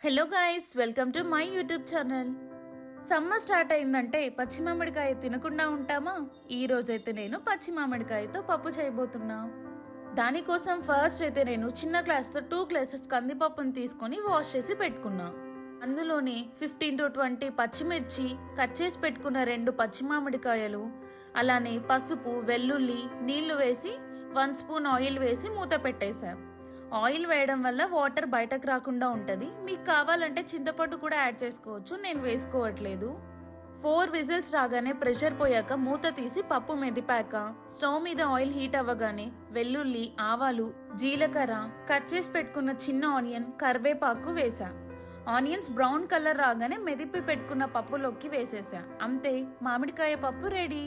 Hello guys, welcome to my YouTube channel. Summer start అయిందంటే పచ్చి మామిడికాయ తినకుండా ఉంటామా? ఈ రోజైతే నేను పచ్చి మామిడికాయతో పప్పు చేయబోతున్నా. దానికోసం ఫస్ట్ అయితే నేను చిన్న గ్లాస్తో 2 గ్లాసెస్ కందిపప్పును తీసుకొని వాష్ చేసి పెట్టుకున్నా. అందులోని 15 to 20 పచ్చిమిర్చి, కట్ చేసి పెట్టుకున్న 2 పచ్చి మామిడికాయలు, అలానే పసుపు, వెల్లుల్లి, నీళ్లు వేసి 1 స్పూన్ ఆయిల్ వేసి మూత పెట్టేశా. ఆయిల్ వేయడం వల్ల వాటర్ బయటకు రాకుండా ఉంటుంది. మీకు కావాలంటే చింతపండు కూడా యాడ్ చేసుకోవచ్చు, నేను వేసుకోవట్లేదు. 4 విజిల్స్ రాగానే ప్రెషర్ పోయాక మూత తీసి పప్పు మెదిపాక స్టవ్ మీద ఆయిల్ హీట్ అవ్వగానే వెల్లుల్లి, ఆవాలు, జీలకర్ర, కట్ చేసి పెట్టుకున్న చిన్న ఆనియన్, కరివేపాకు వేసా. ఆనియన్స్ బ్రౌన్ కలర్ రాగానే మెదిపి పెట్టుకున్న పప్పులోకి వేసేసా. అంతే, మామిడికాయ పప్పు రెడీ.